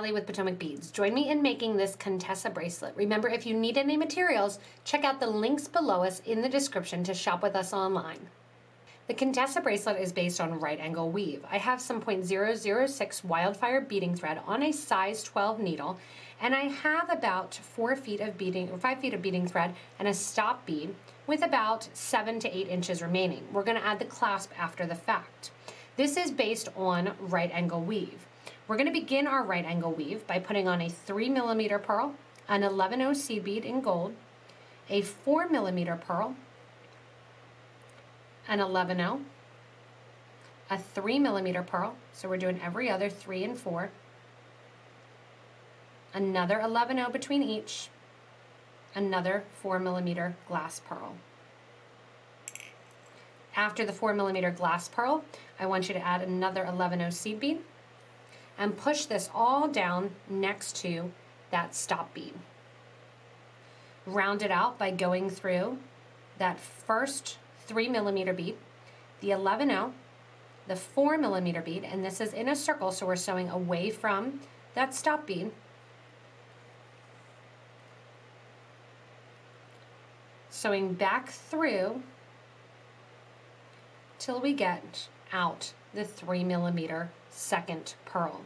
Kelly with Potomac Beads. Join me in making this Contessa bracelet. Remember, if you need any materials, check out the links below us in the description to shop with us online. The Contessa bracelet is based on right angle weave. I have some .006 wildfire beading thread on a size 12 needle, and I have about 4 feet of beading, or 5 feet of beading thread and a stop bead with about 7 to 8 inches remaining. We're going to add the clasp after the fact. This is based on right angle weave. We're going to begin our right angle weave by putting on a 3mm pearl, an 11/0 seed bead in gold, a 4mm pearl, an 11/0, a 3mm pearl, so we're doing every other 3 and 4, another 11/0 between each, another 4mm glass pearl. After the 4mm glass pearl, I want you to add another 11/0 seed bead and push this all down next to that stop bead. Round it out by going through that first 3mm bead, the 11/0, the 4mm bead, and this is in a circle, so we're sewing away from that stop bead. Sewing back through till we get out the 3mm second pearl.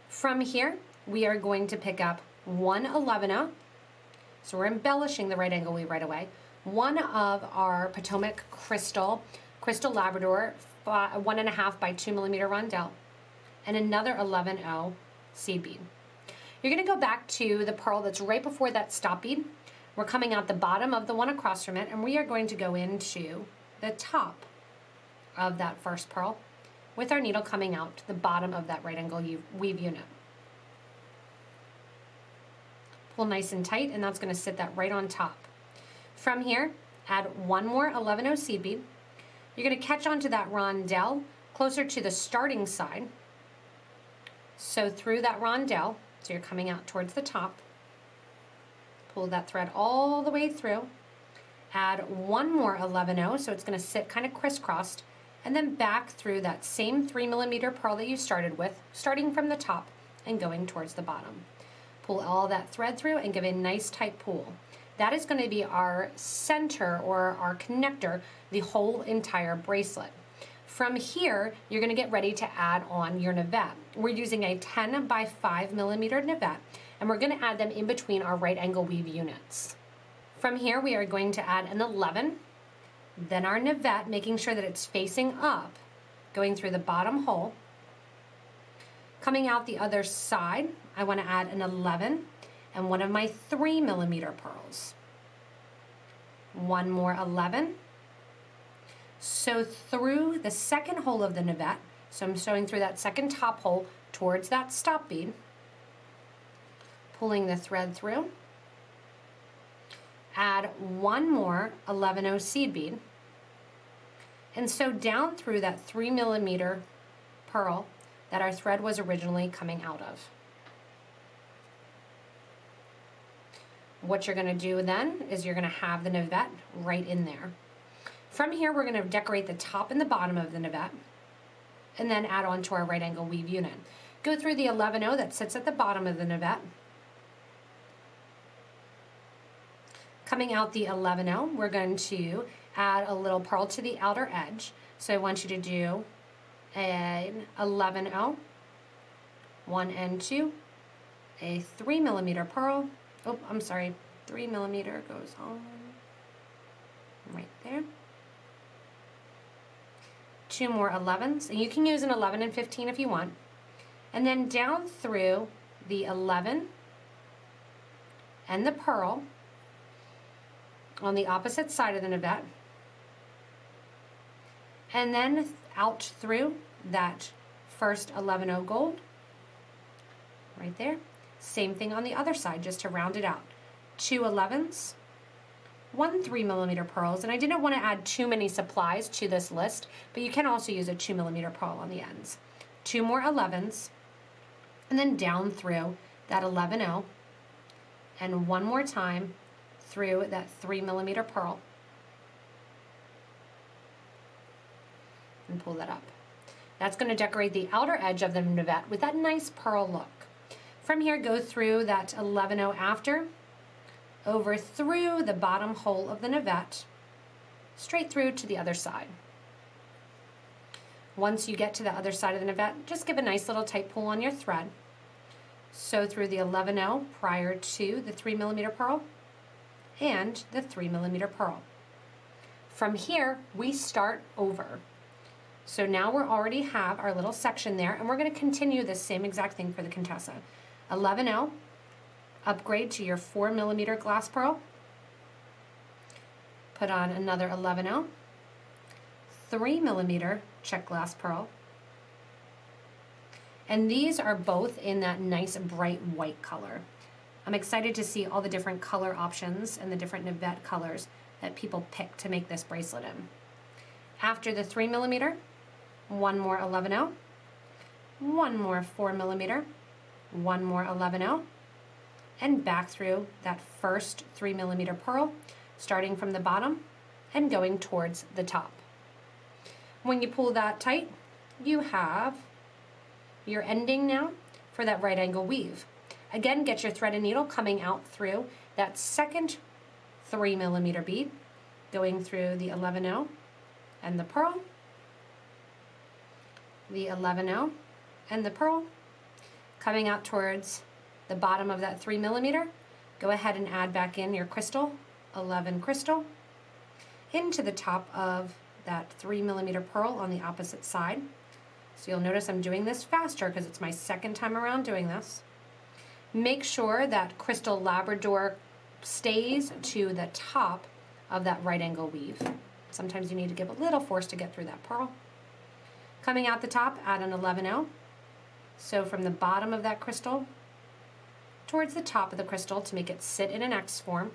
From here, we are going to pick up one 11/0, so we're embellishing the right angle weave right away, one of our Potomac Crystal Labrador 1.5 by 2mm rondelle, and another 11/0 seed bead. You're going to go back to the pearl that's right before that stop bead. We're coming out the bottom of the one across from it, and we are going to go into the top of that first pearl with our needle coming out to the bottom of that right angle weave unit. Pull nice and tight, and that's going to sit that right on top. From here, add one more 11/0 seed bead. You're going to catch onto that rondelle closer to the starting side. So through that rondelle, so you're coming out towards the top. Pull that thread all the way through. Add one more 11/0, so it's going to sit kind of crisscrossed, and then back through that same 3mm pearl that you started with, starting from the top and going towards the bottom. Pull all that thread through and give a nice tight pull. That is going to be our center or our connector, the whole entire bracelet. From here, you're going to get ready to add on your navette. We're using a 10 by 5mm navette, and we're going to add them in between our right angle weave units. From here, we are going to add an 11, then our navette, making sure that it's facing up, going through the bottom hole. Coming out the other side, I want to add an 11 and one of my 3mm pearls. One more 11. Sew through the second hole of the navette, so I'm sewing through that second top hole towards that stop bead, pulling the thread through. Add one more 11/0 seed bead, and sew down through that 3mm pearl that our thread was originally coming out of. What you're going to do then is you're going to have the navette right in there. From here, we're going to decorate the top and the bottom of the navette, and then add on to our right angle weave unit. Go through the 11/0 that sits at the bottom of the navette. Coming out the 11/0, we're going to add a little pearl to the outer edge. So I want you to do an 11/0, 1 and 2, a 3mm pearl. Oh, I'm sorry, 3mm goes on right there. 2 more 11s, and you can use an 11 and 15 if you want. And then down through the 11 and the pearl on the opposite side of the navette, and then out through that first 11/0 gold right there. Same thing on the other side, just to round it out. 2 11s, 1 3mm pearls, and I didn't want to add too many supplies to this list, but you can also use a 2mm pearl on the ends. 2 more 11s, and then down through that 11/0, and one more time through that 3mm pearl, and pull that up. That's going to decorate the outer edge of the navette with that nice pearl look. From here, go through that 11-0 after, over through the bottom hole of the navette, straight through to the other side. Once you get to the other side of the navette, just give a nice little tight pull on your thread. Sew through the 11-0 prior to the 3mm purl and the 3mm purl. From here, we start over. So now we already have our little section there, and we're going to continue the same exact thing for the Contessa. 11-0, upgrade to your 4mm glass pearl, put on another 11-0, 3mm Czech glass pearl, and these are both in that nice bright white color. I'm excited to see all the different color options and the different navette colors that people pick to make this bracelet in. After the 3mm, one more 11-0, one more 4mm, one more 11-0, and back through that first 3mm purl, starting from the bottom and going towards the top. When you pull that tight, you have your ending now for that right angle weave. Again, get your thread and needle coming out through that second 3mm bead, going through the 11-0 and the purl, the 11-0 and the purl, coming out towards the bottom of that 3mm. Go ahead and add back in your crystal, 11 crystal, into the top of that 3mm purl on the opposite side. So you'll notice I'm doing this faster because it's my second time around doing this. Make sure that crystal Labrador stays to the top of that right angle weave. Sometimes you need to give a little force to get through that purl. Coming out the top, add an 11-0. So from the bottom of that crystal towards the top of the crystal to make it sit in an X form.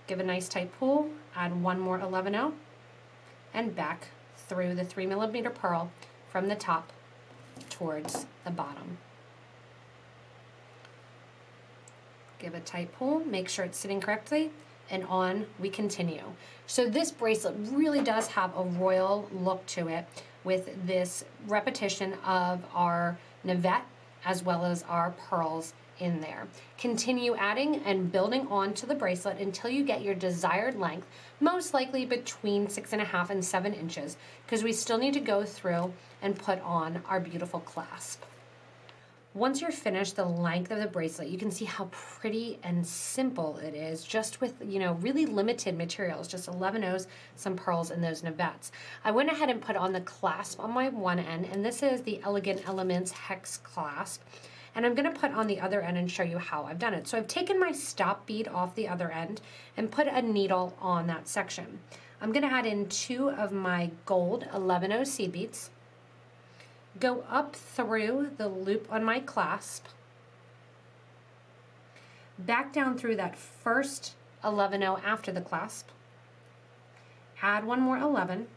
Give a nice tight pull, add one more 11-0, and back through the 3mm purl from the top towards the bottom. Give a tight pull, make sure it's sitting correctly, and on we continue. So this bracelet really does have a royal look to it with this repetition of our navette as well as our pearls in there. Continue adding and building onto the bracelet until you get your desired length, most likely between 6.5 and 7 inches, because we still need to go through and put on our beautiful clasp. Once you're finished the length of the bracelet, you can see how pretty and simple it is, just with, really limited materials, just 11-0s, some pearls, and those navettes. I went ahead and put on the clasp on my one end, and this is the Elegant Elements hex clasp. And I'm going to put on the other end and show you how I've done it. So I've taken my stop bead off the other end and put a needle on that section. I'm going to add in 2 of my gold 11-0 seed beads, go up through the loop on my clasp, back down through that first 11-0 after the clasp, add one more 11,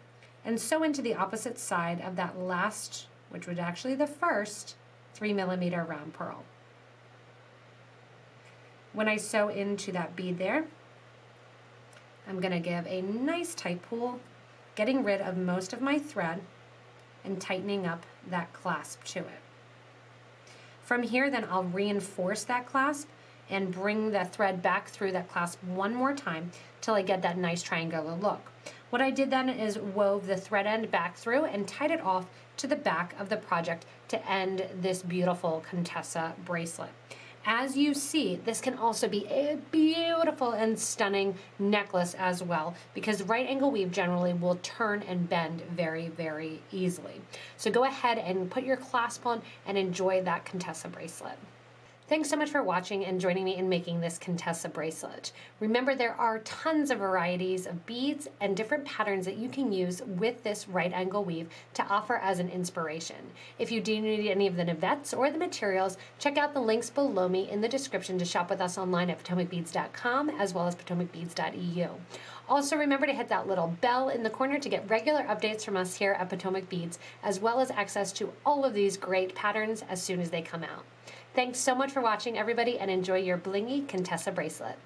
and sew into the opposite side of that last, which was actually the first 3mm round pearl. When I sew into that bead there, I'm going to give a nice tight pull, getting rid of most of my thread and tightening up that clasp to it. From here, then I'll reinforce that clasp and bring the thread back through that clasp one more time till I get that nice triangular look. What I did then is wove the thread end back through and tied it off to the back of the project to end this beautiful Contessa bracelet. As you see, this can also be a beautiful and stunning necklace as well, because right angle weave generally will turn and bend very, very easily. So go ahead and put your clasp on and enjoy that Contessa bracelet. Thanks so much for watching and joining me in making this Contessa bracelet. Remember, there are tons of varieties of beads and different patterns that you can use with this right angle weave to offer as an inspiration. If you do need any of the navettes or the materials, check out the links below me in the description to shop with us online at PotomacBeads.com as well as PotomacBeads.eu. Also, remember to hit that little bell in the corner to get regular updates from us here at Potomac Beads, as well as access to all of these great patterns as soon as they come out. Thanks so much for watching, everybody, and enjoy your blingy Contessa bracelet.